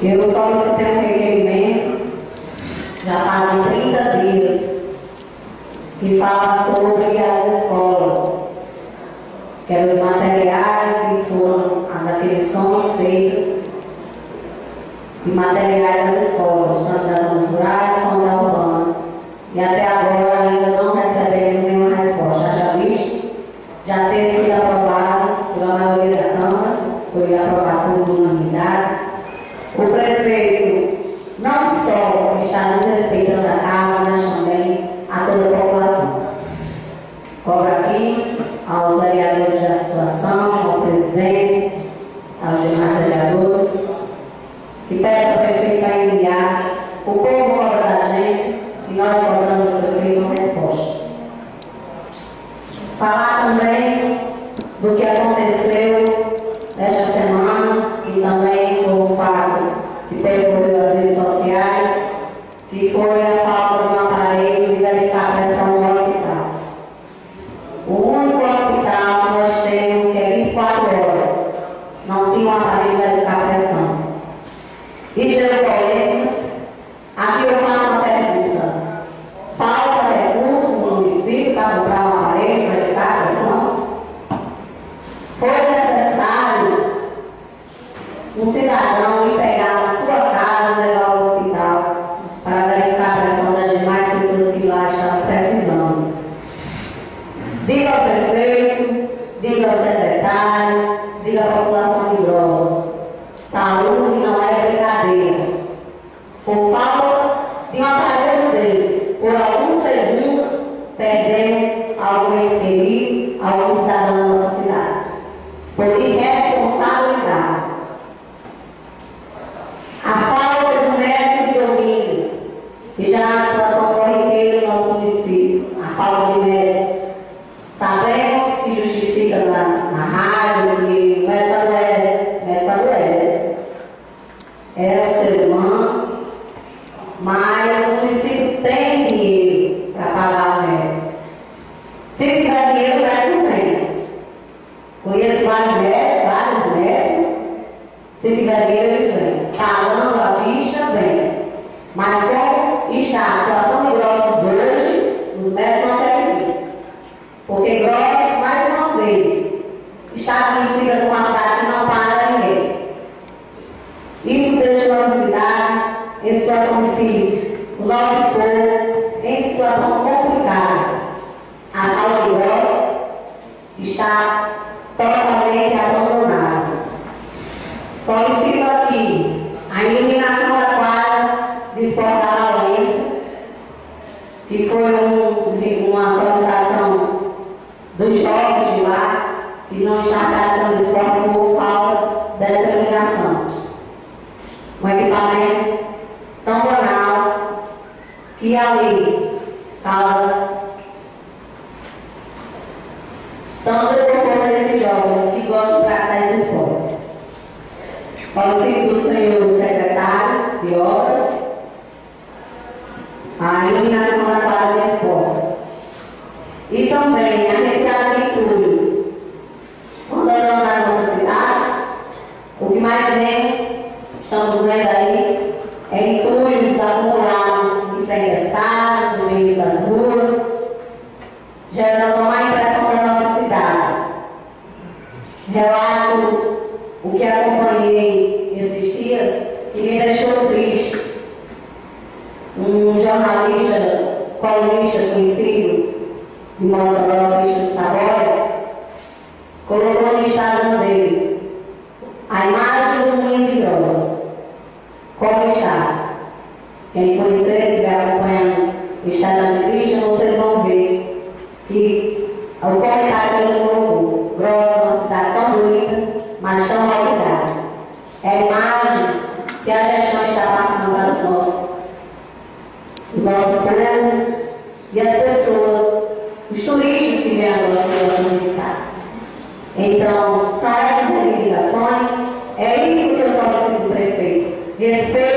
Eu solicitei um requerimento, já fazem 30 dias, que fala sobre as escolas, que eram os materiais que foram as aquisições feitas de materiais das escolas, tanto das zonas rurais quanto da urbana. E até agora ainda não recebemos nenhuma resposta. Já visto, já tem sido aprovado pela maioria da Câmara, foi aprovado por unanimidade. O prefeito não só está desrespeitando a Câmara, mas também a toda a população. Cobro aqui aos vereadores da situação, ao presidente, aos demais vereadores, que peça ao prefeito a enviar, o povo cobra da gente e nós cobramos do prefeito uma resposta. Falar também do que aconteceu esta semana, e também foi um fato que percorreu as redes sociais, que foi a falta de um aparelho de verificar a pressão no hospital. O único hospital que nós temos que é 24 horas, não tinha um aparelho de verificar a pressão. Isso gerou polêmica. Aqui eu faço uma pergunta: falta recurso no município para comprar um aparelho para verificar a pressão? Foi necessário um cidadão ir pegar na sua casa e levar ao hospital para verificar a pressão das demais pessoas que lá estavam precisando. Diga ao prefeito, diga ao secretário, diga à população de Grossos: saúde não é brincadeira. Por falta de um aparelho desse, por alguns segundos, perdemos algum ente, algum cidadão da nossa cidade. Por irresponsabilidade. A falta de um médico de domínio, que já é uma situação corriqueira no nosso município, a falta de médico. Sabemos que justifica na rádio que não é para doença, é um ser humano, mas o município tem dinheiro para pagar o médico. Se tiver dinheiro, o médico vem. Conheço vários médicos, se tiver dinheiro, eles vêm. Pagando a vista, vem. Mas como está a situação de Grossos hoje, os médicos não querem vir. Porque Grossos, mais uma vez, está conhecida como uma cidade que não para ninguém. Isso deixa a nossa cidade em situação difícil, o nosso povo em situação complicada. A saúde de Grossos está totalmente abandonada. Solicito aqui a iluminação da quadra de esporte da Valença, que foi uma solicitação dos jovens de lá, que não está praticando esporte por falta dessa iluminação. Um equipamento tão banal que ali causa tanto desconforto a esses jovens que gostam de praticar esse esporte. Solicito do senhor secretário de obras a iluminação da quadra de esportes e também a retirada de entulhos. Quando andamos na nossa cidade, o que mais vemos, estamos vendo aí, é entulhos acumulados em frente às casas, no meio das ruas, gerando uma má impressão da nossa cidade. Relato o que acompanhei esses dias, que me deixou triste. Um jornalista, colunista conhecido de Mossoró, Cristian Saboia, colocou no Instagram dele a imagem do Moinho de Grossos. Como está? Quem conhecer, estiver acompanhando o Instagram de Cristian, vocês vão ver que o comentário que ele colocou: Grossos é uma cidade tão bonita, mas tão mal cuidada. É a imagem que a gestão está passando para os nossos povo e as pessoas, os turistas que vêm agora no estado. Então, são essas reivindicações, é isso que eu solicito do prefeito. Respeito